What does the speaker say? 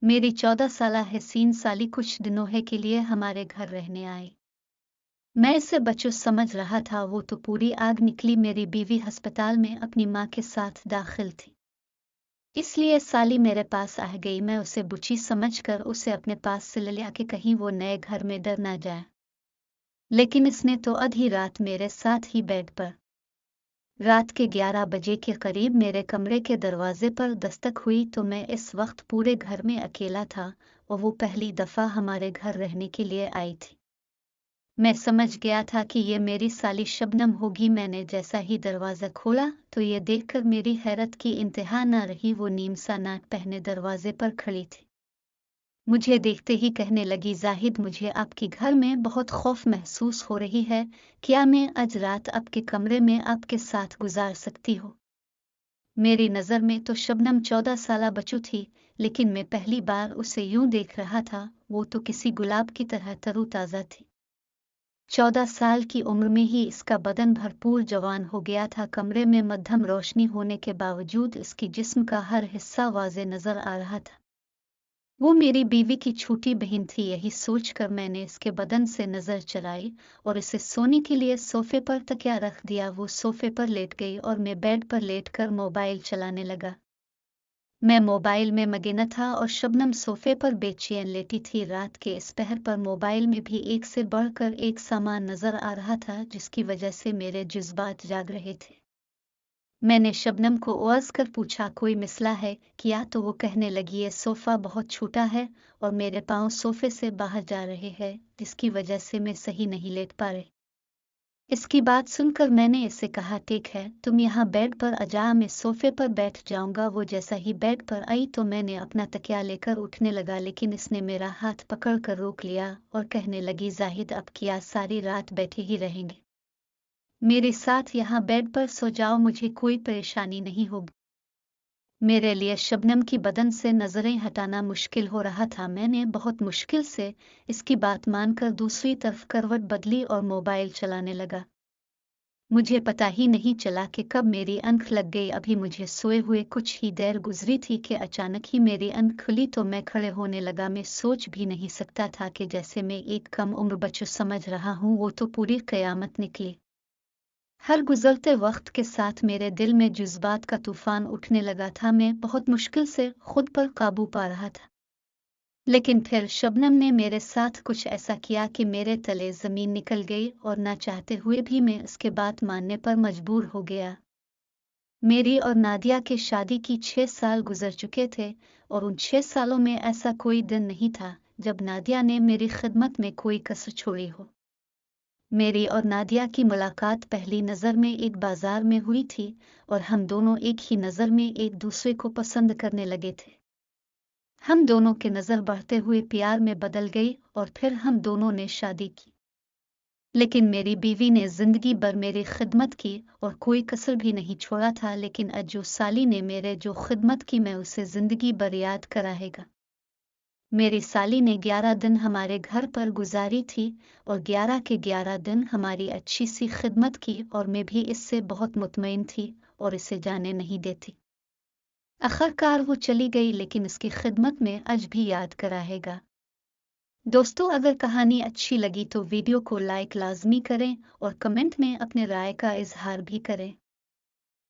मेरी 14 साला हसीन साली कुछ दिनों है के लिए हमारे घर रहने आई। मैं इसे बच्चों समझ रहा था, वो तो पूरी आग निकली। मेरी बीवी अस्पताल में अपनी माँ के साथ दाखिल थी, इसलिए साली मेरे पास आ गई। मैं उसे बुच्ची समझकर उसे अपने पास से ले लिया कि कहीं वो नए घर में डर ना जाए, लेकिन इसने तो आधी रात मेरे साथ ही बेड पर, रात के 11 बजे के करीब मेरे कमरे के दरवाजे पर दस्तक हुई तो मैं इस वक्त पूरे घर में अकेला था और वो पहली दफा हमारे घर रहने के लिए आई थी। मैं समझ गया था कि ये मेरी साली शबनम होगी। मैंने जैसा ही दरवाजा खोला तो ये देखकर मेरी हैरत की इंतहा न रही। वो नीम सा नाक पहने दरवाजे पर खड़ी थी। मुझे देखते ही कहने लगी, जाहिद, मुझे आपके घर में बहुत खौफ महसूस हो रही है। क्या मैं आज रात आपके कमरे में आपके साथ गुजार सकती हूँ? मेरी नज़र में तो शबनम 14 साला बच्चू थी, लेकिन मैं पहली बार उसे यूं देख रहा था। वो तो किसी गुलाब की तरह तरोताज़ा थी। 14 साल की उम्र में ही इसका बदन भरपूर जवान हो गया था। कमरे में मध्यम रोशनी होने के बावजूद इसकी जिस्म का हर हिस्सा वाज़े नजर आ रहा था। वो मेरी बीवी की छोटी बहन थी। यही सोचकर मैंने इसके बदन से नजर चलाई और इसे सोने के लिए सोफे पर तकिया रख दिया। वो सोफे पर लेट गई और मैं बेड पर लेटकर मोबाइल चलाने लगा। मैं मोबाइल में मगन था और शबनम सोफे पर बेचैन लेटी थी। रात के इस पहर पर मोबाइल में भी एक से बढ़कर एक सामान नजर आ रहा था, जिसकी वजह से मेरे जज्बात जाग रहे थे। मैंने शबनम को आवाज कर पूछा, कोई मसला है क्या? तो वो कहने लगी, ये सोफा बहुत छोटा है और मेरे पाँव सोफे से बाहर जा रहे हैं, जिसकी वजह से मैं सही नहीं लेट पा रही। इसकी बात सुनकर मैंने इसे कहा, ठीक है, तुम यहाँ बेड पर आ जा, मैं सोफे पर बैठ जाऊंगा। वो जैसा ही बेड पर आई तो मैंने अपना तकिया लेकर उठने लगा, लेकिन इसने मेरा हाथ पकड़कर रोक लिया और कहने लगी, जाहिद, अब क्या सारी रात बैठे ही रहेंगे? मेरे साथ यहाँ बेड पर सो जाओ, मुझे कोई परेशानी नहीं होगी। मेरे लिए शबनम की बदन से नजरें हटाना मुश्किल हो रहा था। मैंने बहुत मुश्किल से इसकी बात मानकर दूसरी तरफ करवट बदली और मोबाइल चलाने लगा। मुझे पता ही नहीं चला कि कब मेरी आंख लग गई। अभी मुझे सोए हुए कुछ ही देर गुजरी थी कि अचानक ही मेरी आंख खुली तो मैं खड़े होने लगा। मैं सोच भी नहीं सकता था कि जैसे मैं एक कम उम्र बच्चों समझ रहा हूँ, वो तो पूरी कयामत निकली। हर गुजरते वक्त के साथ मेरे दिल में जज्बात का तूफान उठने लगा था। मैं बहुत मुश्किल से खुद पर काबू पा रहा था, लेकिन फिर शबनम ने मेरे साथ कुछ ऐसा किया कि मेरे तले जमीन निकल गई और ना चाहते हुए भी मैं उसके बात मानने पर मजबूर हो गया। मेरी और नादिया के शादी की 6 साल गुजर चुके थे और उन 6 सालों में ऐसा कोई दिन नहीं था जब नादिया ने मेरी खिदमत में कोई कसर छोड़ी हो। मेरी और नादिया की मुलाकात पहली नज़र में एक बाजार में हुई थी और हम दोनों एक ही नज़र में एक दूसरे को पसंद करने लगे थे। हम दोनों के नज़र बढ़ते हुए प्यार में बदल गई और फिर हम दोनों ने शादी की। लेकिन मेरी बीवी ने जिंदगी भर मेरी खिदमत की और कोई कसर भी नहीं छोड़ा था। लेकिन आज जो साली ने मेरे जो खिदमत की, मैं उसे जिंदगी भर याद कराएगा। मेरी साली ने 11 दिन हमारे घर पर गुजारी थी और 11 के 11 दिन हमारी अच्छी सी खिदमत की और मैं भी इससे बहुत मुतमईन थी और इसे जाने नहीं देती। आखिरकार वो चली गई, लेकिन इसकी खिदमत में आज भी याद कराएगा। दोस्तों, अगर कहानी अच्छी लगी तो वीडियो को लाइक लाजमी करें और कमेंट में अपने राय का इजहार भी करें।